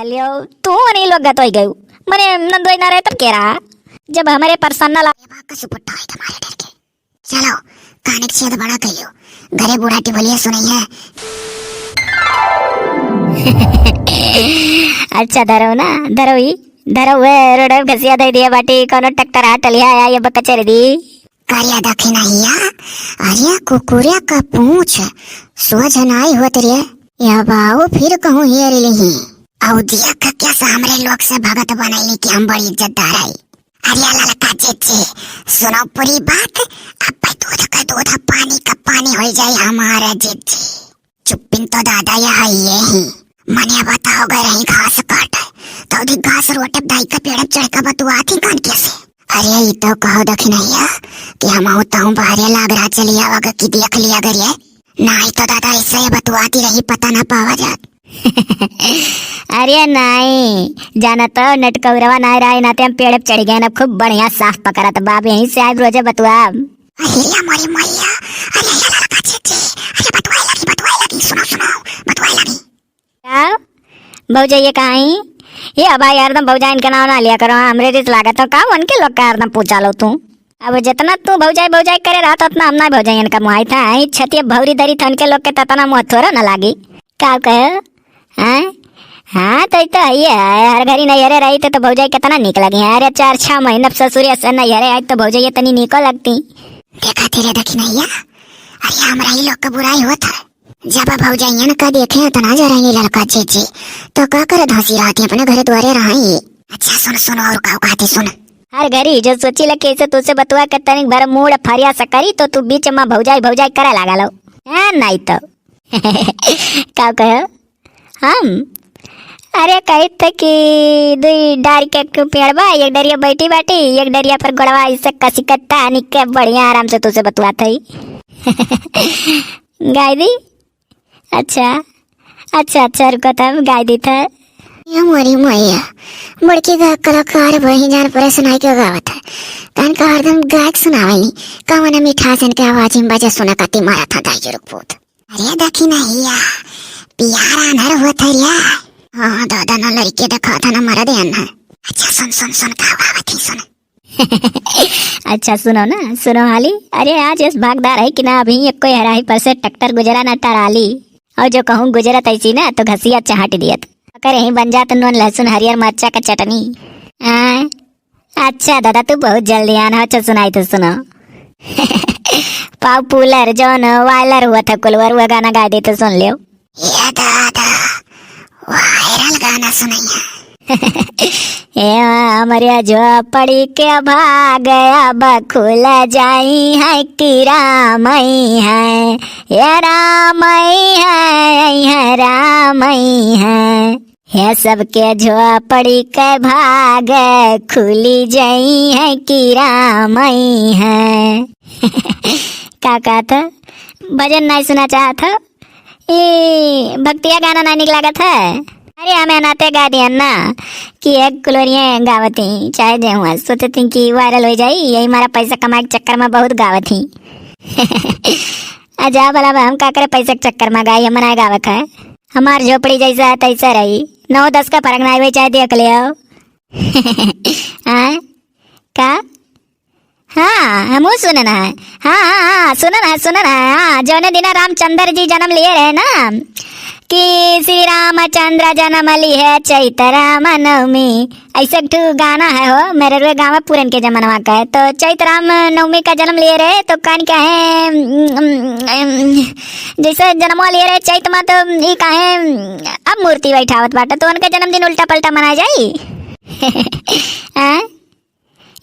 लियो तू नहीं लोग गतोई गयू मने नंदोई ना रहे तब के रहा जब हमारे परसन ना सुपट्टा है तुम्हारे डर के। चलो कानिक छेद बड़ा कहियो घरे बूढ़ाटी बोलिए सुनई है। अच्छा धरो ना धरो वे रोड घसिया दे दिया बाटी कोनो ट्रैक्टर हाट लिया आया ये बकचर दी कारिया दखिना हिया अरे कुकुरिया का पूंछ सोच नाई होत रे या बाऊ फिर कहूं हियर लिही औ दिया का क्या हमरे लोग से भगत बनैली कि हम बड़ी इज्जतदार है। अरे ललका चेचे सुनो पूरी बात अब दूध का दूध पानी का पानी हो जाए हमारा चेचे। चुप्पिन तो दादा यहाँ ये ही मने बताओ गए रही घास काट तो दी घास रोटे दाई का पेड़ चढ़ का बतुआ थी कान कैसे। अरे ये तो कहो दखिनैया कि हम होता हूँ बाहर लाग रहा चलिया वग की देख लिया करिए नहीं तो दादा ऐसे बतुआती रही पता ना पावा जात। अरे नहीं जाना तो नटकौरवा नहीं रहा नाते हम पेड़ चढ़ गए ना खूब बढ़िया साफ पकड़ा तो बाप यहीं से आए रोजे बतुआ। अरे हमारी मैया अरे लड़का चीची अरे बतुआ लगी सुनो बतुआ लगी क्या भौजाई कहीं ये अब यार भौजाई इनका नाम ना लिया करो हमरे रिस लागत हो का उनके लोग का यार पूछा लो तू अब जितना तू भौजाई करे रहा तो उतना हम ना भौजाई इनका मुआई था छतिया भौरी दरी था उनके लोग के तना मुँह थोड़ा ना लागी क्या कहे हाँ तो ये हर घड़ी नैहरे रही तो भौजाई कितना निक लगी है। अरे 4-6 महीने ससुरिया से नैहरे आई तो भौजाई तनी निको लगती देखा तेरे देखी नैया। अरे हमरा ही लोग का बुराई होता जब भौजाइयन का देखे तो ना जा रही लड़का चीची तो का करे धसी रहती अपने घरे द्वारे रही। अच्छा सुन और का कहती सुन हर घड़ी जो सोची लगे इसे तुझसे बतुआ के तनिक भर मूड फरिया सकरी तो तू बीच में भौजाई करे लगा लो नहीं तो क्या कहो हम अरे कही थे कि दुई डारी के पेड़ बा एक डरिया बैठी बाटी एक डरिया पर गोड़वा इससे कसी कट्टा निके बढ़िया आराम से तुझसे बतुआ थी गाय दी अच्छा रुको तब गाय दी था ये मोरी मैया बड़की कलाकार वही जान पर सुनाई के गावत है कान का हरदम गायक सुनावली कवन मिठास इनके आवाज में बजे सुना काती मारा था दाई रुकपूत। अरे देखी नहीं या प्यारा नर होता है हाँ दादा ना लड़के देखा था ना मरा ध्यान ना। अच्छा सुन का आवाज थी सुन अच्छा सुनो हाली अरे आज इस भागदार है कि ना अभी एक कोई हराही पर से ट्रैक्टर गुजरा ना टराली और जो कहूँ गुजरत ऐसी ना तो घसिया चाहट दियत अगर यही बन जात नून लहसुन हरियर मरचा का चटनी। अच्छा दादा तू बहुत जल्दी आना अच्छा सुनाई तो सुनो पॉपुलर जौन वायलर हुआ था कुलवर हुआ गाना गा दे तो सुन लियो ये दादा वायरल गाना सुनाइए हमारे जो पड़ी के भाग गया बखुल जाई है कि रामई है ये रामई है सबके झोपड़ी के भाग खुली जाई है कि रामई है। क्या कहा था भजन नहीं सुना चाहा था ये भक्तिया गाना नहीं निकला था। अरे हमें नाते गा दिया ना कि एक कुलोरिया गावती चाहे जे हुआ सोचती कि वायरल हो जाए यही हमारा पैसा कमाए के चक्कर में बहुत गावती अजा भला हम का करे पैसे के चक्कर में गाई हमारा गावत है हमार झोपड़ी जैसा है तैसा रही 9-10 का फर्क नहीं हुई चाहे देख लियो का हाँ हम सुनना है हाँ सुनना है हाँ जौने दिन रामचंद्र जी जन्म लिए रहे ना कि श्री रामचंद्र जन्म ली है चैत राम नवमी ऐसे गाना है हो मेरे रुए गाँव पूरन के जमाना का है तो चैत राम नवमी का जन्म लिए रहे तो कान क्या है जैसे जन्म लिए रहे चैत में तो ये कहे अब मूर्ति बैठावत बाटा तो उनका जन्मदिन उल्टा पल्टा मनाया जाए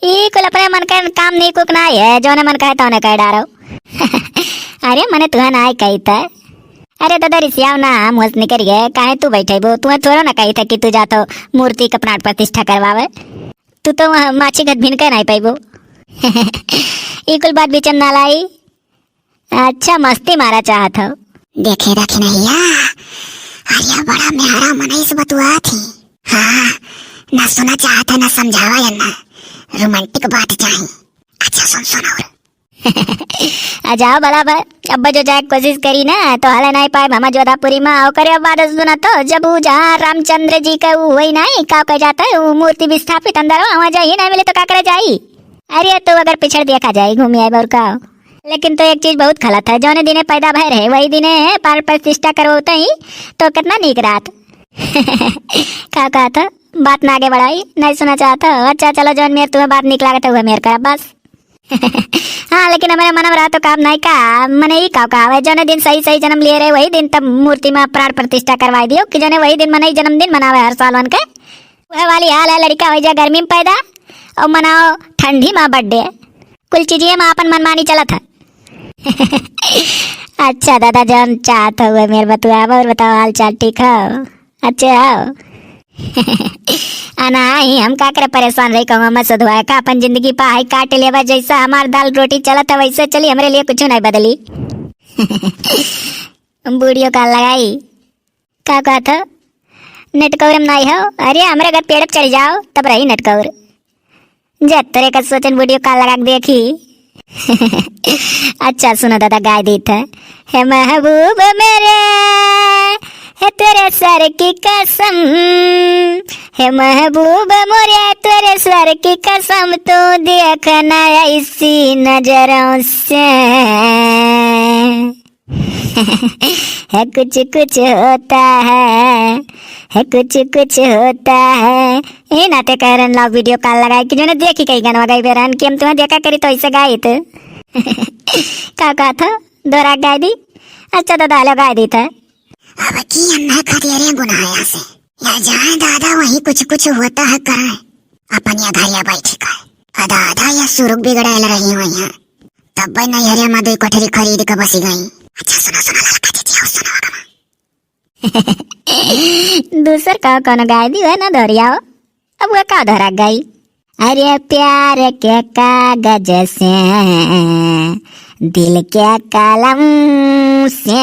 ये कुल अपने मन का काम नहीं कुक ना है जो मन का है तो कह डारो अरे मने तुह ना कही था अरे दादा रिसियाव ना मुझ निकल गए काहे तू बैठे बो तुम्हें थोड़ा ना कही था कि तू जा तो मूर्ति का प्राण प्रतिष्ठा करवावे तू तो माछी गद भिन कर नहीं पाइबो ये कुल बात बीच ना लाई अच्छा मस्ती मारा चाहत हो देखे रखे नहीं अरे बड़ा मेहरा मनीष बतुआ थी हाँ ना सुना चाहता ना समझावा या ना रोमांटिक बात चाहिए। अच्छा सुन और आ जाओ बराबर। अब जो जाए कोशिश करी ना तो हले नहीं पाए मामा जोधापुरी में आओ करे बात सुना तो जब वो जहाँ रामचंद्र जी का वो वही नहीं का कह जाता है वो मूर्ति विस्थापित अंदर वहाँ जाइए नहीं मिले तो क्या करे जाई। अरे तो अगर पिछड़ दिया खा जाए घूमी आए और का। लेकिन तो एक चीज बहुत गलत है, जौने दिने पैदा भय रहे वही दिने पार प्रतिष्ठा करवाते ही तो कितना नीक रात। क्या कहा था बात ना आगे बढ़ाई नहीं सुना चाहता। अच्छा चलो जौन मेरे तुम्हें बात निकला था मेरे करा बस। हाँ लेकिन हमारे मन में रहा तो काम नहीं का मैंने ही कहा जौने दिन सही सही जन्म लिए रहे वही दिन तब मूर्ति में प्राण प्रतिष्ठा करवा दियो कि जौने वही दिन मना जन्मदिन मनावे हर साल वन के वह वाली हाल है। लड़का हो जाए गर्मी में पैदा और मनाओ ठंडी में बर्थडे कुल चीजें में अपन मनमानी चला था। अच्छा दादा जौन चाहत हुए मेरे बतुआ और बताओ हाल चाल ठीक हो। अच्छा आओ। आना ही हम का करे परेशान रही कहूँ मत सुधवा का अपन जिंदगी पाई काट लेवा जैसा हमार दाल रोटी चलत है वैसे चली हमरे लिए कुछ नहीं बदली। बूढ़ियों का लगाई का कहा था नटकौर में नहीं हो। अरे हमारे घर पेड़ चढ़ जाओ तब रही नटकौर जब तेरे का सोचन बूढ़ियों का लगा के देखी। अच्छा सुनो दादा गाय दी था है महबूब मेरे है तेरे सर की कसम है महबूब मोरे तेरे सर की कसम तो देखना ऐसी नजरों से। है कुछ कुछ होता है कुछ कुछ होता है। ये नाते कह रहे लाओ वीडियो कॉल लगाए कि जो ने देखी कहीं गाना गाई बेरान कि हम तुम्हें देखा करी तो ऐसे गाई थे। क्या कहा था दो राग गाय दी। अच्छा दादा लो गाय दी था। अब की अन्ना खदेरे गुनाया से या जाए दादा वही कुछ कुछ होता है कराए अपन या घरिया बैठी का दादा या सुरुग बिगड़ायल रही हुई है तब भाई नहीं हरिया मदई कोठरी खरीद के बसी गई। अच्छा सुना सुना लड़का जी हो सुना दूसर का कौन गाय दी है ना धरियाओ अब वह का धरा गई। अरे प्यार के कागज से दिल के कलम से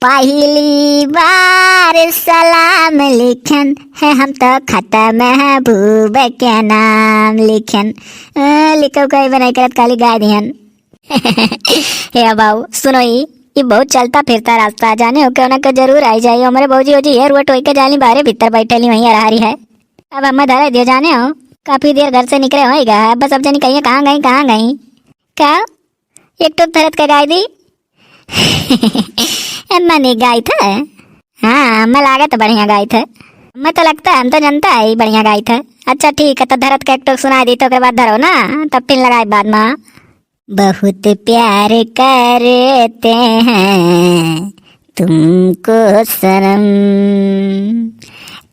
पहली बार सलाम लिखन है हम तो खता महबूब के नाम लिखन लिखो कोई बनाई करत काली गाय दिहन। हे बाबू सुनो ये बहुत चलता फिरता रास्ता जाने हो क्यों ना के जरूर आई जाइए हमारे बहूजी हो जी हेयर वट होके जाली बाहर भीतर बैठे ली वहीं आ रही है। अब अम्मा धरा दियो जाने हो काफी देर घर से निकले होएगा बस अब जानी कहीं कहाँ गई क्या एक टूक धरत के गाय दी। अम्मा ने गाय था। हाँ मैं लागा तो बढ़िया गाय था मैं तो लगता है हम तो जनता है बढ़िया गाय था। अच्छा ठीक है तो धरत का एक टूक सुना दी तो के बाद धरो ना तब फिर लगाए बाद में। बहुत प्यार करते हैं तुमको सनम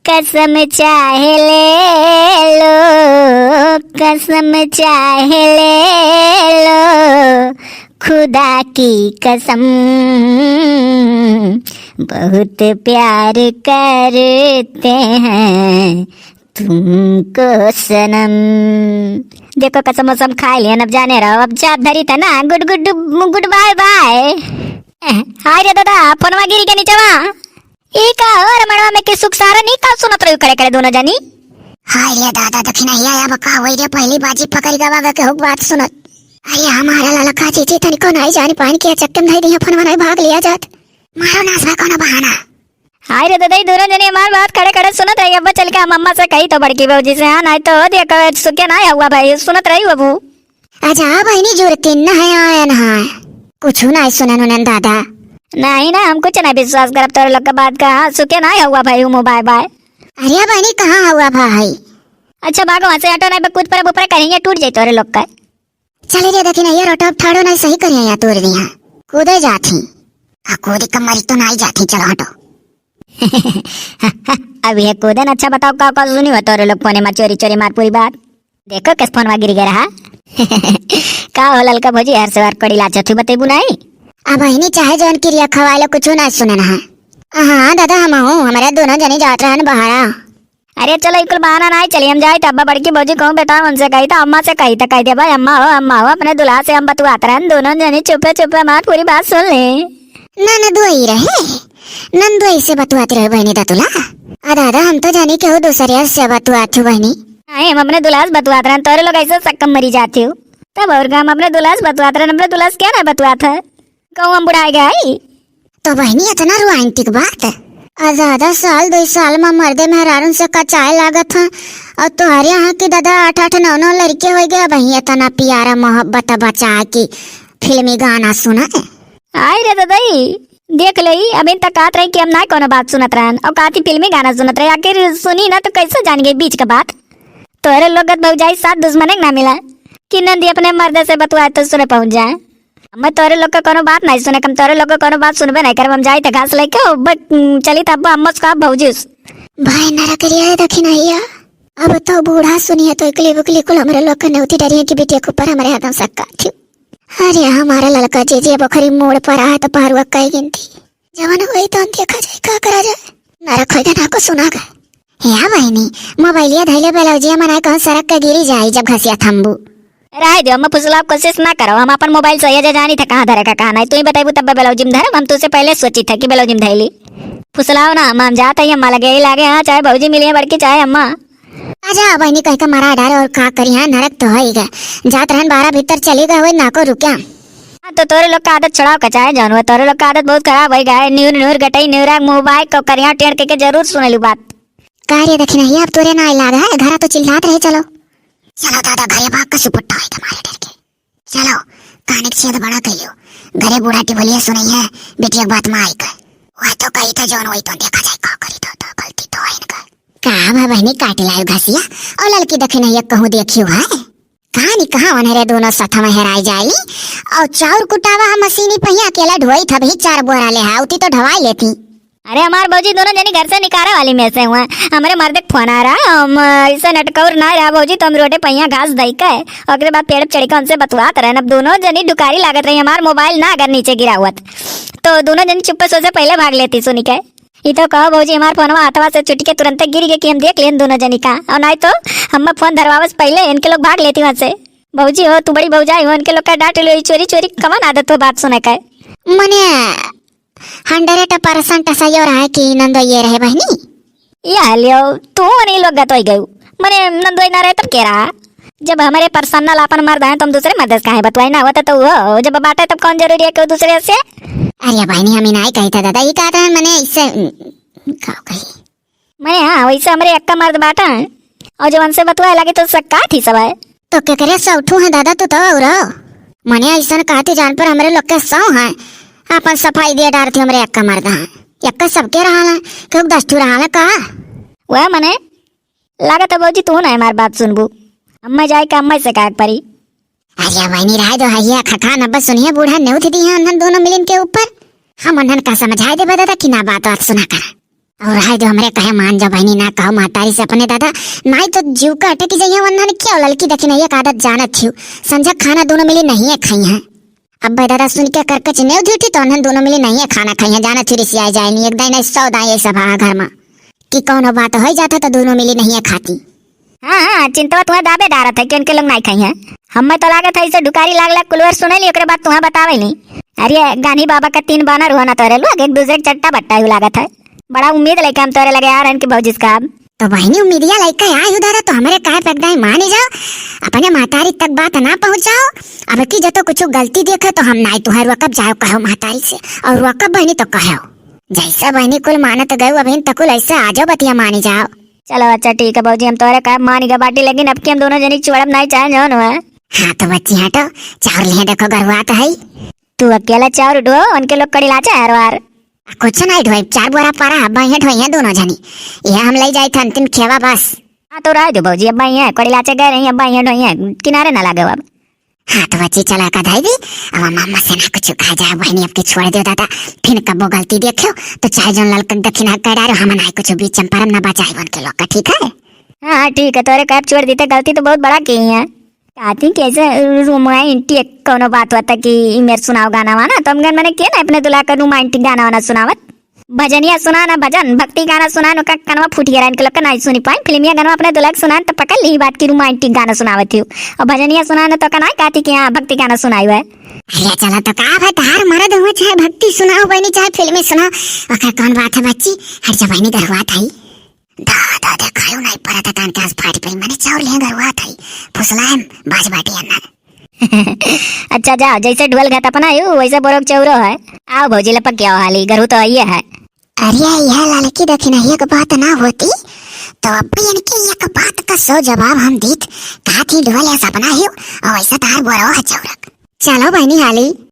कसम चाहे ले लो कसम चाहे ले लो खुदा की कसम बहुत प्यार करते हैं तुमको सनम। देखो कसम वसम खा लिया अब जाने रहो अब चाप धरी था ना good good good bye bye. Hi रे दादा फोनवा गिरी के नीचे वहाँ ई का और मनवा में के सुख सारा नहीं का सुनत रहो करे करे दोनों जानी। हाय रे दादा दखिना या अब का होई रे पहली बाजी पकड़ी गवा के हुक बात सुनत। अरे हमारा ललका चीची तनिको नहीं जानी पानी के चक्कर नहीं दिया फोनवा नहीं भाग लिया जात मारो नासवा कोनो बहाना। हाय रे दादा दोनों जने हमार बात खड़े खड़े सुनत रही अब चल के हम अम्मा से कही तो बड़की बहू जी से हाँ नहीं तो देखो सुखे ना हुआ भाई सुनत रही बबू। अच्छा बहनी जुड़ती न है आयन है कुछ नहीं सुनन उनन दादा नहीं ना हम कुछ नहीं विश्वास करब तोरे लोग के बात का सुखे ना हुआ भाई हूँ बाय बाय। अरे बहनी कहाँ हुआ भाई। अच्छा भागो वहाँ से ऑटो नहीं कूद पर ऊपर करेंगे टूट जाए तोरे लोग का। चले रे देखी नहीं ऑटो ठाड़ो नहीं सही करिए यहाँ तोड़ दिया कूदे जाती कूदी कमरी तो नहीं जाती चलो ऑटो। अब ये कूदन अच्छा बताओ का सुनी हो तोरे लोग फोने में चोरी चोरी मार पूरी बात देखो किस फोन में गिर गया रहा। का हो ललका भोजी हर से कड़ी लाचा थी बतेबू नहीं। अब बहनी चाहे जौन क्रिया खवालो कुछ ना सुनना है। हाँ दादा हम हमारे दोनों जने जात रहे बहारा। अरे चलो इकुल बहाना नहीं चली हम जाए तब बड़की भौजी कहूँ बेटा उनसे कही था अम्मा से कही था कह दिया भाई अम्मा हो अपने दुल्हा से हम बतवाते रहे दोनों जने चुपे चुपे हमारी पूरी बात सुन ले। ननदो ही रहे नंदो ऐसे बतवाती रहे बहनी दातुला दादा हम तो जाने के हो दूसरे से बतवाती बहनी। नहीं हम अपने दुल्हा से बतवाते रहे तोरे लोग ऐसे सक्कम मरी जाती हो तब और हम अपने दुलास बतवात रहे, अपने दुलास क्या ना बतवात है, कहूँ हम बुढ़ाए गए। तो बहनी इतना रोमांटिक बात आधा साल 2 साल में मर्दे मेहरारून से कचाए लागत है, और तुम्हारे यहाँ की दादा 8 9 लड़के हो गया बहनी इतना प्यारा मोहब्बत बचा की फिल्मी गाना सुना है। आय रे दादाई देख लई, अभी तक आत रही कि हम ना कोनो बात सुनत रहन और काती फिल्मी गाना सुनत रहे, आखिर सुनी ना तो कैसे जान गई बीच का बात। तोरे लोगत भौजाई साथ दुश्मन ना मिला कि नंदी अपने मर्दे से बतवाए तो सुने पहुंच जाए। मैं तोरे लोग का कोनो बात नहीं सुने, कम तोरे लोग का कोनो बात सुनबे नहीं कर, हम जाई त घास लेके चली तब अम्मा का भौजीस भाई नरक रिया देखी नहीं है। अब तो बूढ़ा सुनिए तो इकली बुकली कुल हमारे लोग का नौती डरिए की बेटिया के ऊपर हमारे हाथों सक्का थी। अरे हमारा लड़का जीजे बखरी मोड़ पर आया तो पहरुआ कई गिनती जवान हुई तो देखा जाए क्या करा जाए, नरक होगा ना को सुना गए। या बहनी मोबाइलिया धैले बेलौजिया मनाए कहूँ सड़क के गिरी जाए जब घसिया थम्बू राय दो, मैं फुसलाव कोशिश ना करो, हम अपन मोबाइल सही है जानी था कहाँ धरे का कहाँ नहीं, तू ही बताइबू तब बेलौजिम धरम, हम तुझसे पहले सोची था कि बेलौजिम धैली फुसलाव ना हम जाता ही अम्मा लगे ही लागे, हाँ चाहे भौजी मिली बड़की चाहे अम्मा। आजा बहनी कह के मारा डारे और का करी हाँ नरक तो है जात रहन 12 भीतर चली गए हुए ना को रुक्या। हाँ तो तोरे लोग का आदत छड़ाओ का चाहे जानवर, तोरे लोग का आदत बहुत खराब है गए, न्यूर न्यूर गटई न्यूरा मोबाइल को करिया टेढ़ के जरूर सुनेलू बात। कार्य देखी नहीं अब तोरे ना लाग है घर तो चिल्लात रहे। चलो चलो दादा घरे भाग का सुपट्टा है तुम्हारे डर के, चलो कानिक छेद बड़ा कहियो घरे बूढ़ा टिबलिया सुनई है बेटिया बात में आई कर वह तो कही था जौन वही तो देखा जाए का करी तो गलती तो है इनका काम है बहनी काट लायो घसिया और लड़की देखे नहीं कहूँ देखियो है कहानी कहाँ वन दोनों सथा में हेराई जाई और चाउर कुटावा मशीनी पहिया अकेला ढोई था भी 4 बोरा ले हाउती तो ढवाई लेती। अरे हमारे भौजी दोनों जनी घर से निकारा वाली में से हुआ, हमारे मर्द फोन आ रहा, हम इसे नटकौर ना रहा भौजी, तो हम रोटे पहिया घास दई के और उसके बाद पेड़ चढ़ी का उनसे बतवात रहे। अब दोनों जनी डुकारी लागत रही, हमारा मोबाइल ना अगर नीचे गिरा हुआ तो दोनों जनी चुप्पे सोचे पहले भाग लेती सुनी के। ये तो कहो भौजी हमारे फोनवा हाथवा से छुट के तुरंत गिर गए कि हम देख लें दोनों जनी का, और नहीं तो हम फोन धरवावस पहले इनके लोग भाग लेती वहां से। भौजी हो तू बड़ी भौजाई हो, इनके लोग का डांट लो, चोरी चोरी कवन आदत हो बात सुने का मने 100% सही हो रहा है कि नंदो ये रहे बहनी या लियो तू नहीं लोग गतोई गयो मने नंदोई ना रहे तब के रहा, जब हमारे पर्सनल अपन मर्द हैं तुम दूसरे मर्द का है बतवाई ना होता तो वो जब बात है तब कौन जरूरी है कि दूसरे से। अरे बहनी हमें नहीं कही था दादा ये कहता है मैंने इससे कही मैंने हाँ वैसे हमारे अक्का मर्द बाटा है और जब हमसे बतवाए लगे तो सक्का थी सब है तो क्या करे सौठू है दादा तो और मने ऐसा कहती जान पर हमारे लोग के 100 है अपन सफाई दिए डालती हमारे अक्का मर्द है यक्का सबके रहा है क्यों 10 ठू रहा का वह मने लागत है भौजी तू ना हमारी बात सुनबू, अम्मा जाए का अम्मा से काट परी। अरे बहनी रहा दो है खखा नब्बे सुनिए बूढ़ा न्यू थी दी है दोनों मिलन के ऊपर हम अनन का समझाए दे दादा कि ना बात सुना कर और रहा जो हमारे कहे मान जो बहनी ना कहो मातारी से अपने दादा नहीं तो जीव का अटकी जाइए वरना क्या लड़की देखी नहीं एक आदत जानत थी संझा खाना दोनों मिली नहीं है खाई है। अब भाई दादा सुन के करकच नहीं उठी तो उन्हें दोनों मिली नहीं है खाना खाई है जाना थी रिसिया जाए नहीं एक दिन 100 दाए सब घर में कि कौन बात हो जाता तो दोनों मिली नहीं है खाती। हाँ हाँ चिंता तुम्हें दाबे डारा था कि उनके लोग नहीं खाई है, हमें तो लागत है इसे ढुकारी लाग लाग कुलवर सुने ली बाद तुम्हें बतावे नहीं। अरे गांधी बाबा का 3 बानर हुआ ना तोरे लोग एक दूसरे चट्टा बट्टा ही लागत है, बड़ा उम्मीद लेके हम तोरे लगे यार इनके भौजी का। तो बहनी उम्मीदिया लड़का आए हो दादा तो हमारे कहे पकदाई मानी जाओ अपने मातारी तक बात ना पहुंचाओ। अब की जतो कुछ गलती देखे तो हम नहीं तुहार वकब जाओ कहो मातारी से और वकब बहनी तो कहो जैसा बहनी कुल मानत गए अभी तकुल ऐसे आजो बतिया मानी जाओ। चलो अच्छा ठीक है भौजी हम तोरे कहे मानी का बाटी, लेकिन अब की हम दोनों जनी चुड़ब नहीं चाहे जो है। हाँ तो बच्ची हटो चार ले देखो गरवात है तू अकेला चार उठो उनके लोग कड़ी लाचा हर बार कुछ नहीं ढोई 4 बोरा पारा हब्बा यहाँ ढोई है दोनों जनी ये हम ले जाए थे अंतिम खेवा बस। हाँ तो रह दो भौजी अब्बा यहाँ कड़ी लाचे गए रही अब्बा यहाँ ढोई है किनारे ना लगे अब। हाँ तो बच्ची चला का धाई दी अब मामा से ना कुछ कहा जाए बहनी अब छोड़ दो दादा फिर कबो गलती देखो तो चाहे जो ललक दक्षिणा कर डालो हम ना कुछ बीच चंपारम ना बचाए बन के लोग का ठीक है। हाँ ठीक है तोरे कैब छोड़ देते गलती तो बहुत बड़ा की है कहती कैसे रोमांटिक कोनो बात होता कि मेरे सुनाओ गाना वाना तो हम गन मैंने किया ना अपने दुल्हा का रोमांटिक गाना वाना सुनावत भजनिया सुनाना भजन भक्ति गाना सुनानो का कनवा फूट गया इनके लोग का नहीं सुनी पाए फिल्मिया गाना अपने दुल्हा सुनान तो पकड़ ली बात की रोमांटिक गाना सुनावत थी और भजनिया सुनाना तो का नहीं कहती कि हाँ भक्ति गाना सुनाई हुआ है। अरे चलो तो का भाई तार मरद हुआ चाहे भक्ति सुनाओ बहनी चाहे फिल्में सुनाओ और कौन बात है बच्ची हर जब बहनी गरवात है दादा देखायो नहीं पड़ा था कान कास फाट पे मैंने चावल ले गरवात है फुसलाएम बाज बाटी अन्ना अच्छा जाओ, जैसे ढोल घाता अपनायू वैसे बोरोक चौरो है। आओ भौजी लपक क्या हाली, गरु तो ये है। अरे यह लड़की दखिनहिया के बात ना होती तो अब इनके एक बात का सौ जवाब हम दीत। कहा थी ढोल सपना ही और वैसा तार बोरो है चौरक। चलो बहनी हाली।